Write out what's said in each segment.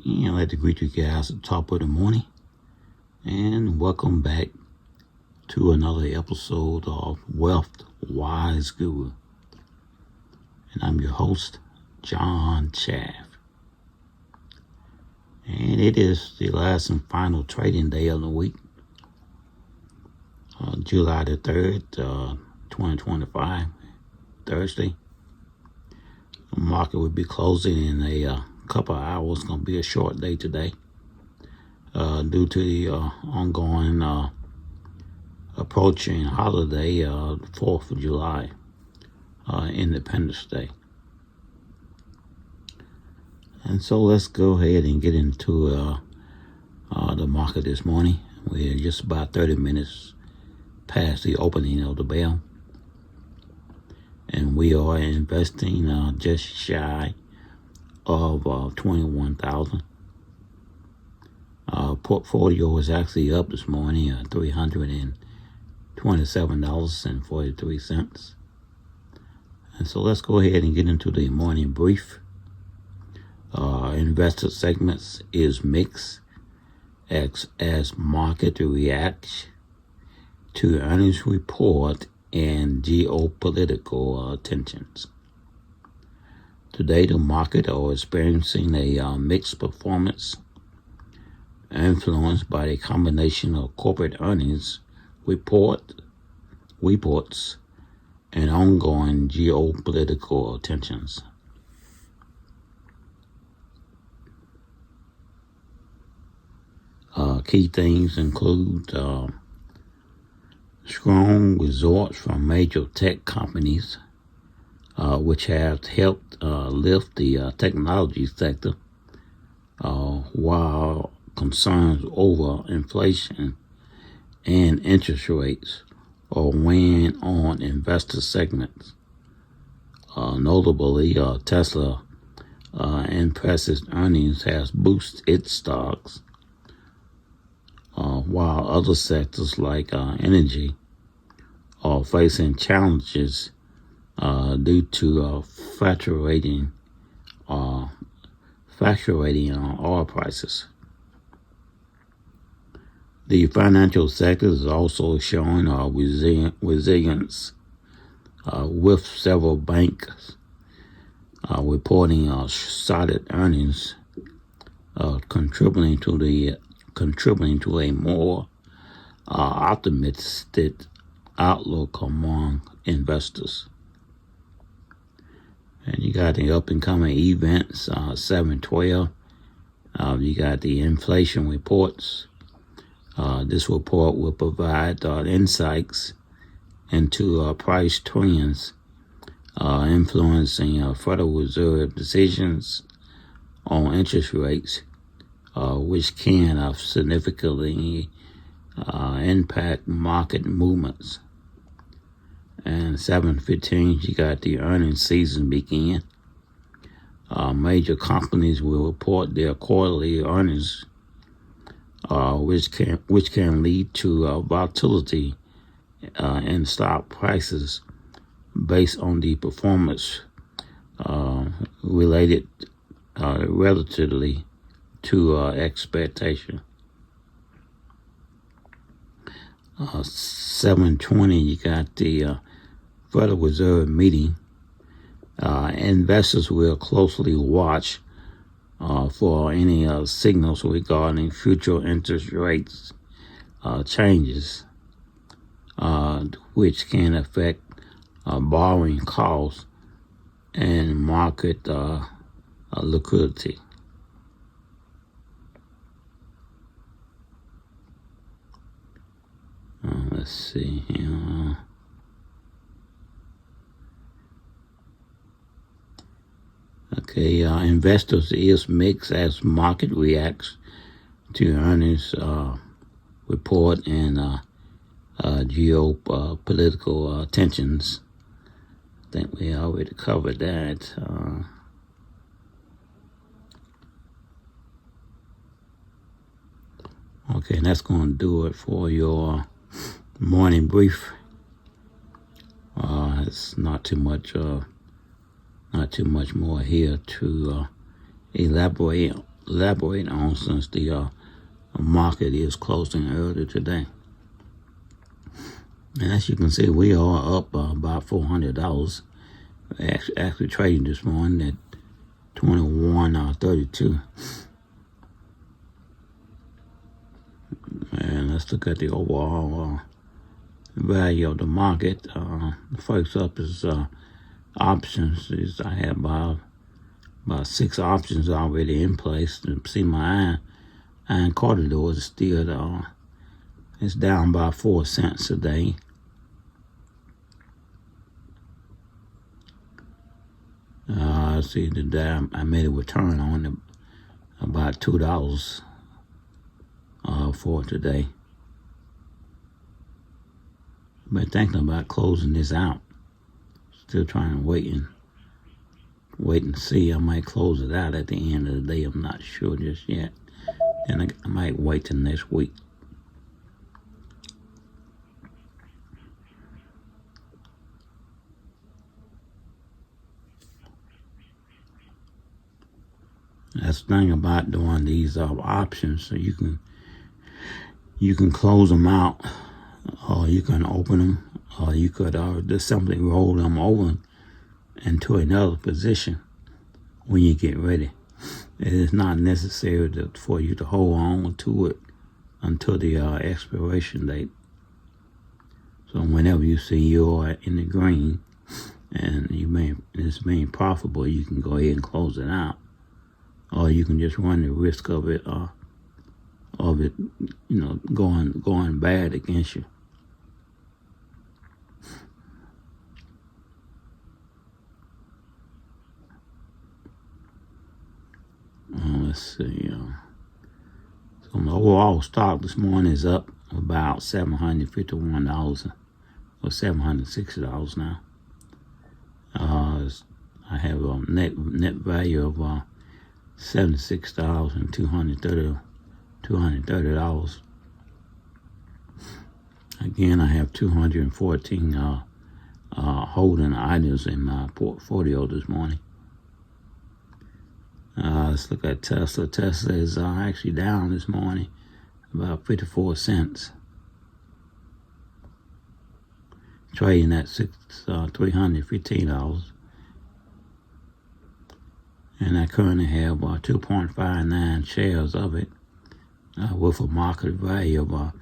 I'd like to greet you guys at the top of the morning and welcome back to another episode of WealthWiseGuru. And I'm your host, John Chaff. And it is the last and final trading day of the week, July the 3rd, 2025, Thursday. The market will be closing in a couple of hours. It's going to be a short day today due to the ongoing approaching holiday, the 4th of July, Independence Day. And so let's go ahead and get into the market this morning. We're just about 30 minutes past the opening of the bell. And we are investing just shy of 21,000. Portfolio is actually up this morning at $327.43. And so let's go ahead and get into the morning brief. Investor segments is mixed as market reacts to earnings report and geopolitical tensions. Today, the market are experiencing a mixed performance, influenced by a combination of corporate earnings reports and ongoing geopolitical tensions. Key things include strong results from major tech companies, which have helped lift the technology sector, while concerns over inflation and interest rates are weighing on investor segments. Notably, Tesla impressive earnings has boosted its stocks, while other sectors like energy are facing challenges due to fluctuating oil prices. The financial sector is also showing resilience, with several banks reporting solid earnings, contributing to a more optimistic outlook among investors. And you got the up and coming events, 7/12. You got the inflation reports. This report will provide insights into price trends influencing Federal Reserve decisions on interest rates, which can significantly impact market movements. And 7/15, you got the earnings season begin. Major companies will report their quarterly earnings, which can lead to volatility in stock prices based on the performance related relatively to expectation. 7/20, you got the Federal Reserve meeting. Investors will closely watch for any signals regarding future interest rates changes, which can affect borrowing costs and market liquidity. Let's see here. Okay, investors is mixed as market reacts to earnings report and geopolitical tensions. I think we already covered that. Okay, and that's going to do it for your morning brief. It's not too much more here to elaborate elaborate on since the market is closing earlier today. And as you can see, we are up about $400. Actually trading this morning at 21.32. And let's look at the overall value of the market. First up is options. I have about 6 options already in place. See my iron corridor is still it's down by 4 cents a day. See today I made a return on about $2 for today. But thinking about closing this out. Still trying to wait and see. I might close it out at the end of the day. I'm not sure just yet. Then I might wait till next week. That's the thing about doing these options. So you can close them out, or you can open them, or you could just simply roll them over into another position when you get ready. It is not necessary for you to hold on to it until the expiration date. So whenever you see you're in the green and it's being profitable, you can go ahead and close it out. Or you can just run the risk of it going bad against you. Let's see. So my overall stock this morning is up about $751 or $760 now. I have a net value of $76,230. Again, I have 214 holding items in my portfolio this morning. Let's look at Tesla. Tesla is actually down this morning about 54 cents. Trading at $315. And I currently have 2.59 shares of it with a market value of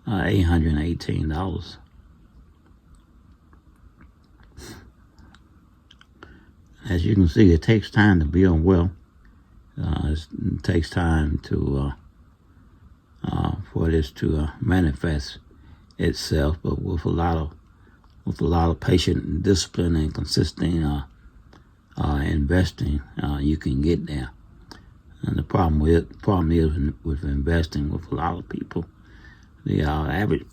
$818. As you can see, it takes time to build wealth. It takes time for this to manifest itself, but with a lot of patient discipline and consistent investing, you can get there. And the problem is with investing with a lot of people, the average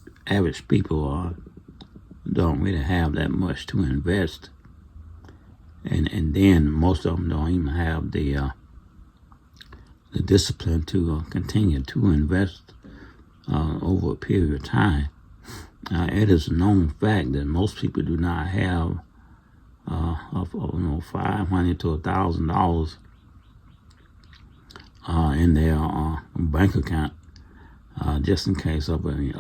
people don't really have that much to invest, and then most of them don't even have the discipline to continue to invest over a period of time. It is a known fact that most people do not have $500 to $1,000 in their bank account just in case of an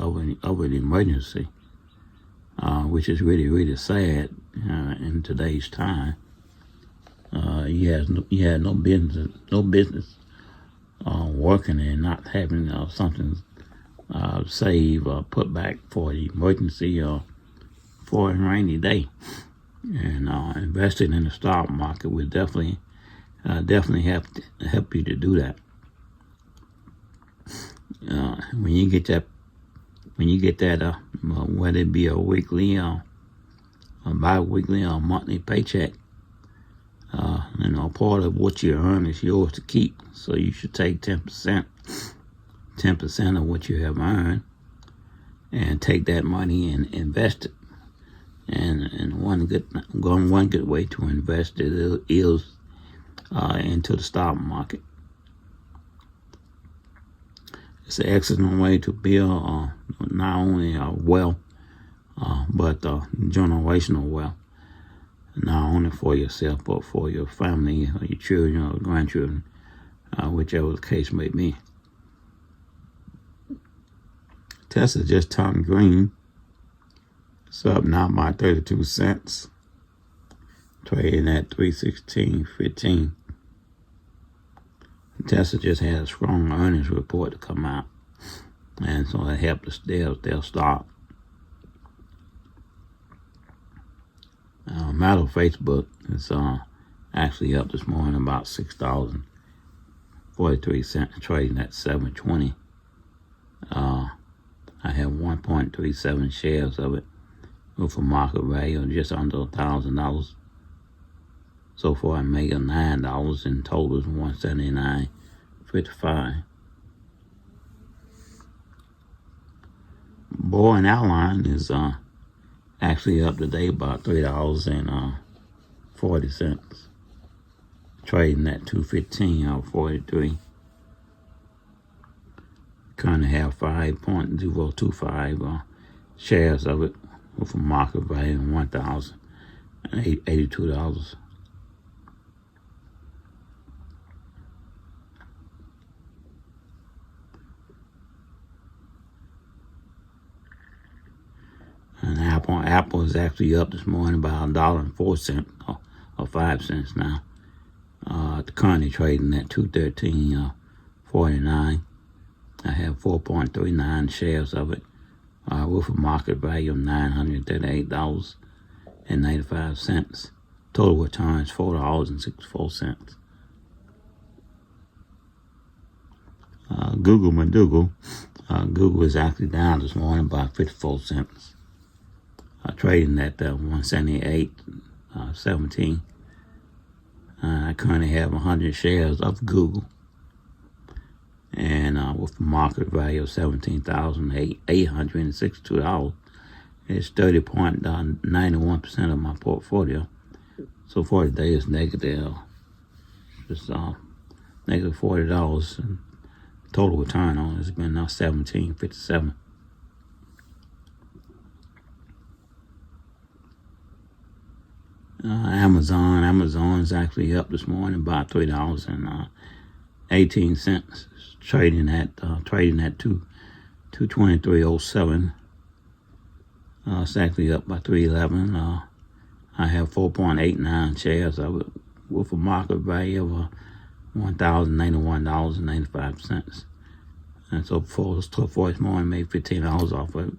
emergency, which is really, really sad in today's time. You had no business working and not having something saved or put back for the emergency or for a rainy day. And investing in the stock market will definitely help you to do that. When you get that, whether it be a weekly or a bi-weekly or monthly paycheck, part of what you earn is yours to keep. So you should take 10% of what you have earned and take that money and invest it. And one good way to invest it is into the stock market. It's an excellent way to build not only wealth, but generational wealth. Not only for yourself, but for your family, or your children, or grandchildren whichever the case may be. Tesla just turned green. It's up now by 32 cents. Trading at 316.15. Tesla just had a strong earnings report to come out, and so it helped their stock. Matter of Facebook is actually up this morning about $6.43, trading at 720. I have 1.37 shares of it with a market value of just under $1,000. So far, I made $9 in total is $179.55. Boeing Airline is actually up today about $3.40, trading at 215 out of 43. Currently have 5.025 shares of it with a market value of $1,082. And Apple is actually up this morning by $1.04 or 5 cents now. Currently trading at 213.49. I have 4.39 shares of it with a market value of $938.95. Total return is $4.64. Google is actually down this morning by 54 cents. Trading at 178.17. I currently have 100 shares of Google, and with a market value of $17,862. It's 30.91% of my portfolio. So far today is negative. Just negative $40, and total return on it has been now 17.57. Amazon is actually up this morning by $3.18. Trading at 223.07. It's actually up by 311. I have 4.89 shares of it with a market value of $1,081.95. And so for this morning, made $15 off of it.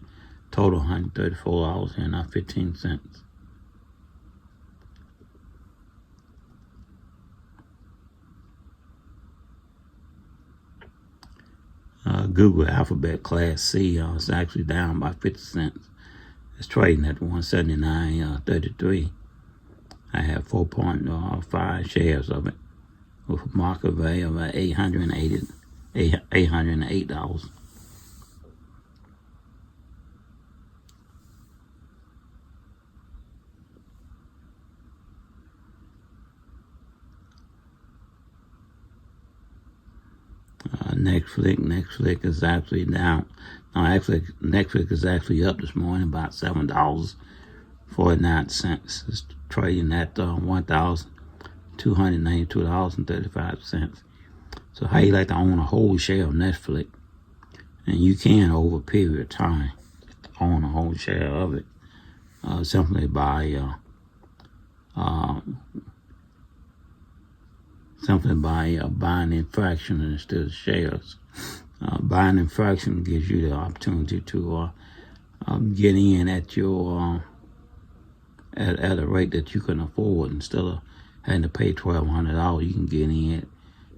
Total $134.15. Google Alphabet Class C is actually down by 50 cents. It's trading at 179.33. I have 4.5 shares of it with a market value of $808. Netflix is actually down. No, actually, Netflix is actually up this morning about $7.49. It's trading at $1,292.35. So how you like to own a whole share of Netflix? And you can, over a period of time, own a whole share of it simply by buying in fractions instead of shares. Buying in fractions gives you the opportunity to get in at your at a rate that you can afford. Instead of having to pay $1,200, you can get in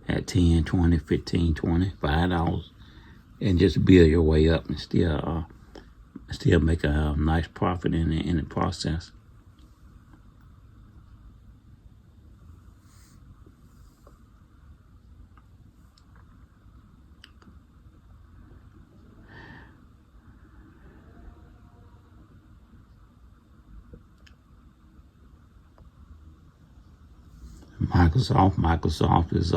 at $10, $20, $15, $20, $5, and just build your way up and still make a nice profit in the process. Microsoft is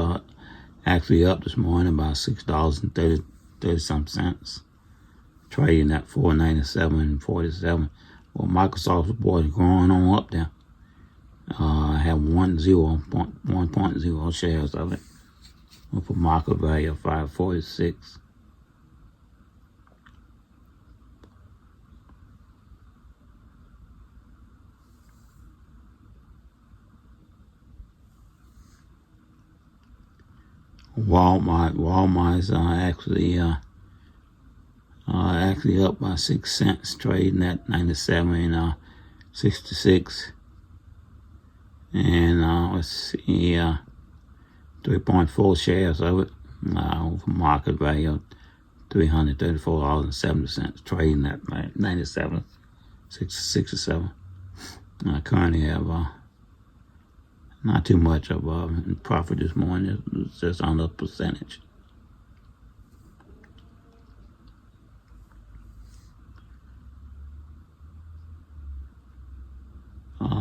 actually up this morning by $6.30 trading at $497.47. Well, Microsoft's boy is growing on up there. I have 1.0 shares of it. with a market value of 546. Walmart's actually up by 6 cents, trading at 97 and 66. And let's see, 3.4 shares of it, with a market value of $334.70, trading at 97.67. I currently have not too much of profit this morning. It's just on the percentage.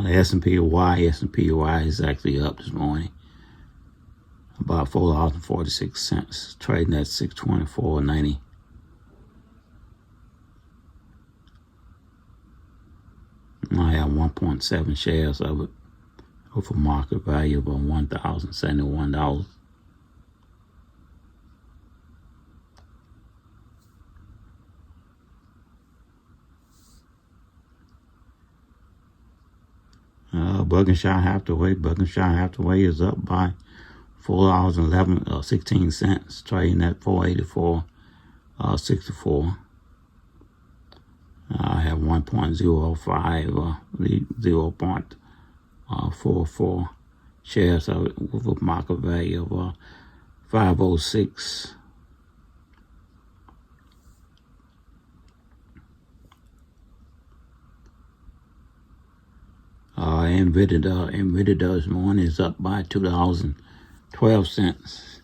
S&P Y is actually up this morning, about $4.46, trading at 624.90. I have 1.7 shares of it with a market value of $1,071. Berkshire Hathaway is up by $4.16, trading at 484.64. I have 0.44 shares of it with a market value of $506. Nvidia this morning is up by $2.12.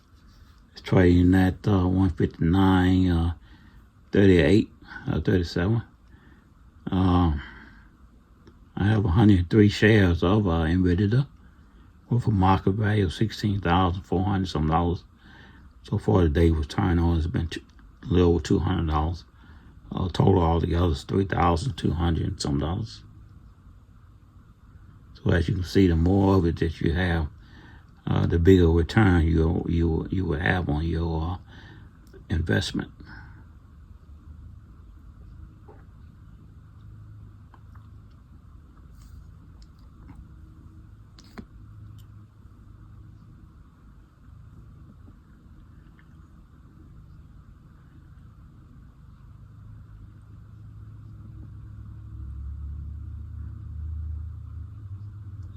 It's trading at 159.37. I have 103 shares of Nvidia with a market value of $16,400 some dollars. So far today was turned on, it's been a little over $200. Total altogether is $3,200 some dollars. So as you can see, the more of it that you have, the bigger return you will have on your investment.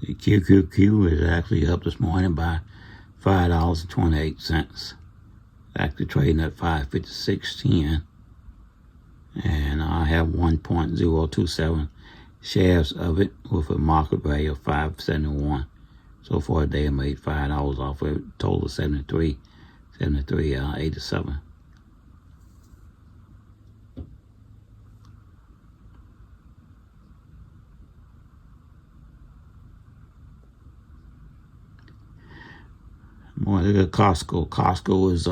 The QQQ is actually up this morning by $5.28. Actually trading at 556.10. And I have 1.027 shares of it with a market value of $5.71. So far today I made $5 off of it, total of $73.87. More look at Costco. Costco is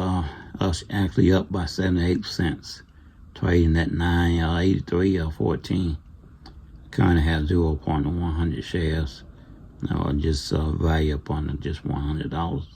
actually up by 78 cents, trading at 9.83 Currently have 0.100 shares. Just value upon just $100.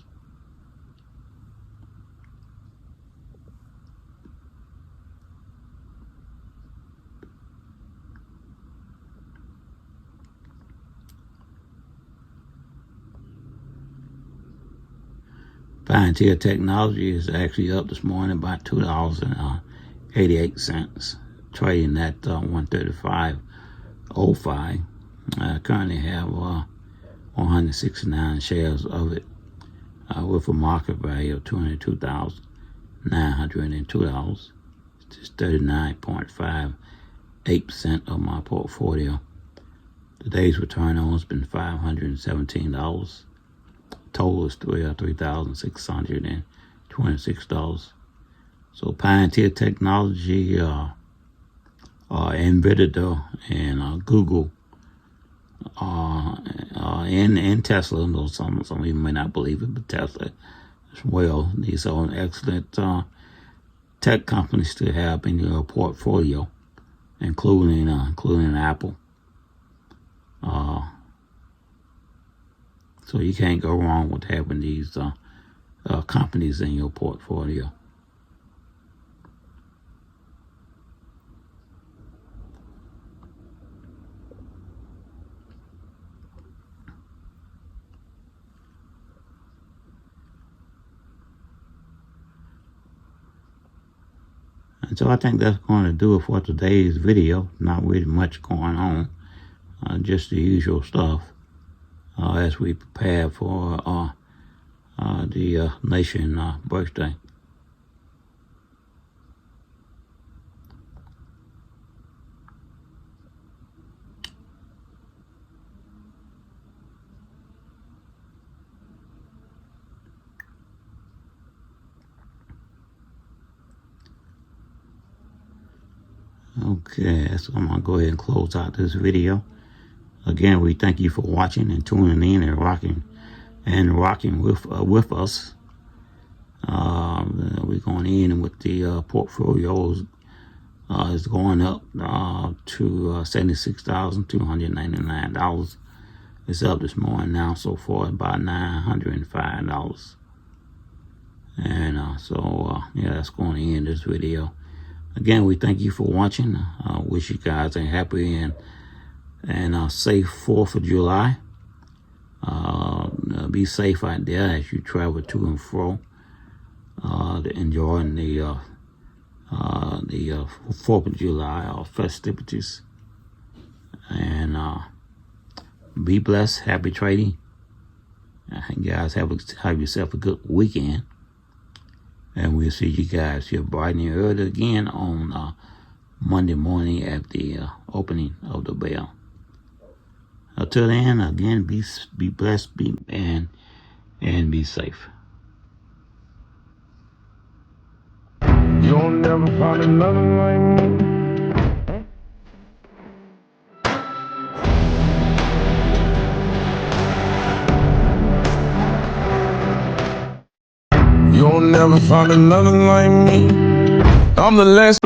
Palantir Technology is actually up this morning by $2.88, trading at 135.05. I currently have 169 shares of it with a market value of $22,902. It's 39.58% of my portfolio. Today's return on has been $517. Total is $3,626. So Palantir Technology, Nvidia, and Google, and Tesla. Though some of you may not believe it, but Tesla as well. These are excellent tech companies to have in your portfolio, including Apple. So you can't go wrong with having these companies in your portfolio. And so I think that's going to do it for today's video. Not really much going on. Just the usual stuff as we prepare for the nation birthday. Okay, so I'm going to go ahead and close out this video. Again, we thank you for watching and tuning in and rocking with us. We're going in with the portfolios is going up to $76,299. It's up this morning now so far about $905. And yeah, that's going to end this video. Again, we thank you for watching. Wish you guys a happy and safe 4th of July. Be safe out there as you travel to and fro, enjoying the 4th of July festivities. And be blessed. Happy trading. And guys, have yourself a good weekend. And we'll see you guys here bright and early again on Monday morning at the opening of the bell. Until then, again, be blessed, and be safe. You'll never find another like me. You'll never find another like me. I'm the last